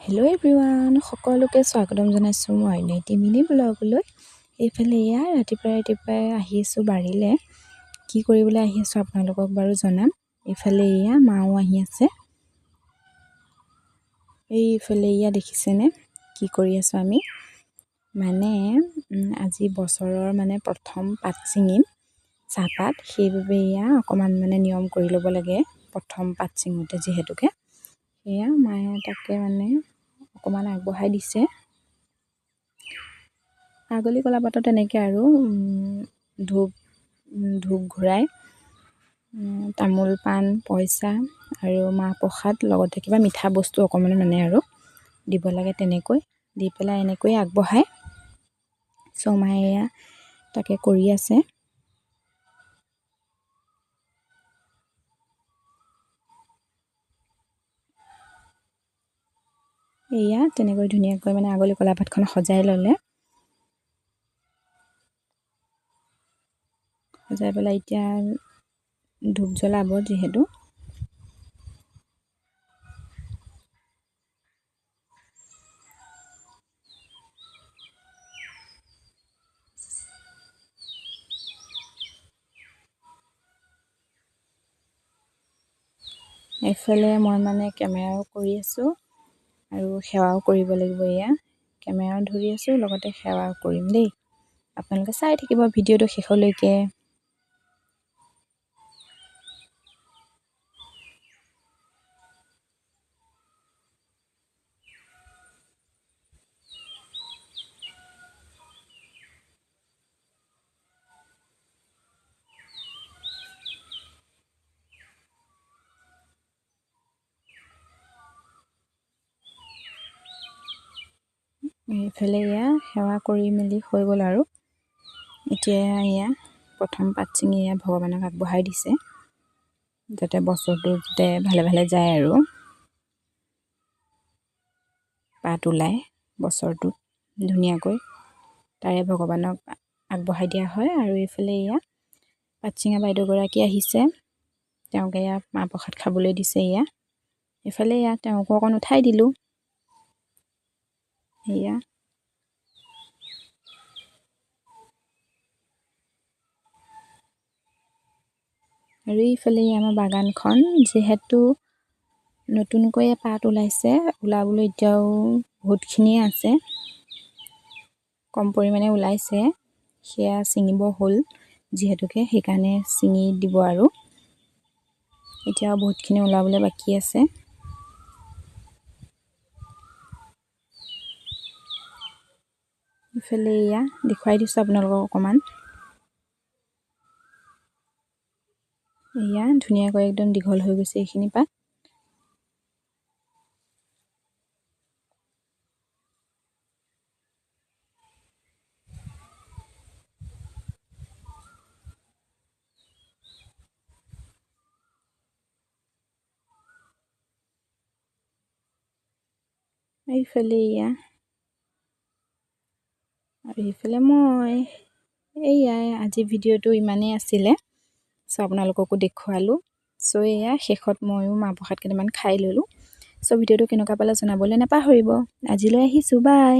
Hello' everyone, সকলোকে স্বাগতম জনাইছোঁ মই অন্যটি মিনি ব্লগলৈ। এইফালে এয়া ৰাতিপুৱাই আহি আছোঁ বাৰীলৈ। কি কৰিবলৈ আহি আছোঁ আপোনালোকক বাৰু জনাম। এইফালে এয়া মাও আহি আছে। এইফালে এয়া দেখিছেনে কি কৰি আছোঁ আমি। মানে আজি বছৰৰ প্ৰথম পাত ছিঙিম, চাহপাত। সেইবাবে এয়া অকণমান নিয়ম কৰি ল'ব লাগে প্ৰথম পাত ছিঙোতে যিহেতুকে। এয়া মায়ে তাকে অকণমান আগবঢ়াই দিছে। আগলি কলাপাতত তেনেকৈ আৰু ধূপ ঘূৰাই তামোল পাণ পইচা আৰু মাহ প্ৰসাদ লগতে কিবা মিঠা বস্তু অকণমান আৰু দিব লাগে। তেনেকৈ দি পেলাই এনেকৈ আগবঢ়ায়। মায়ে এয়া তাকে কৰি আছে। এয়া তেনেকৈ ধুনীয়াকৈ আগলি কলাপাতখন সজাই ল'লে। সজাই পেলাই এতিয়া ধূপ জ্বলাব যিহেতু। এইফালে মই কেমেৰাও কৰি আছোঁ আৰু সেৱাও কৰিব লাগিব। এয়া কেমেৰাও ধৰি আছোঁ, লগতে সেৱাও কৰিম দেই। আপোনালোকে চাই থাকিব ভিডিঅ'টো শেষলৈকে। এইফালে এয়া সেৱা কৰি মেলি হৈ গ'ল আৰু এতিয়া এয়া প্ৰথম পাত ছিঙি এয়া ভগৱানক আগবঢ়াই দিছে, যাতে বছৰটো যাতে ভালে ভালে যায় আৰু পাত ওলায় বছৰটোত ধুনীয়াকৈ, তাৰে ভগৱানক আগবঢ়াই দিয়া হয়। আৰু এইফালে এয়া পাত ছিঙা বাইদেউগৰাকী আহিছে, তেওঁক এয়া মাহ প্ৰসাদ খাবলৈ দিছে। এইফালে এয়া তেওঁকো অকণ উঠাই দিলোঁ। এয়া আৰু এইফালে আমাৰ বাগানখন যিহেতু নতুনকৈয়ে পাত ওলাইছে, ওলাবলৈ এতিয়াও বহুতখিনিয়ে আছে, কম পৰিমাণে ওলাইছে। সেয়া ছিঙিব হ'ল যিহেতুকে, সেইকাৰণে ছিঙি দিব আৰু এতিয়াও বহুতখিনি ওলাবলৈ বাকী আছে। ইফালে এয়া দেখুৱাই দিছোঁ আপোনালোকক অকণমান। এয়া ধুনীয়াকৈ একদম দীঘল হৈ গৈছে এইখিনি পাত। এইফালে এয়া আৰু এইফালে মই এয়াই আজি ভিডিঅ'টো ইমানেই আছিলে। আপোনালোককো দেখুৱালোঁ। এয়া শেষত ময়ো মাহ প্ৰসাদ কেইটামান খাই ল'লোঁ। ভিডিঅ'টো কেনেকুৱা পালে জনাবলৈ নাপাহৰিব। আজিলৈ আহিছোঁ, বাই।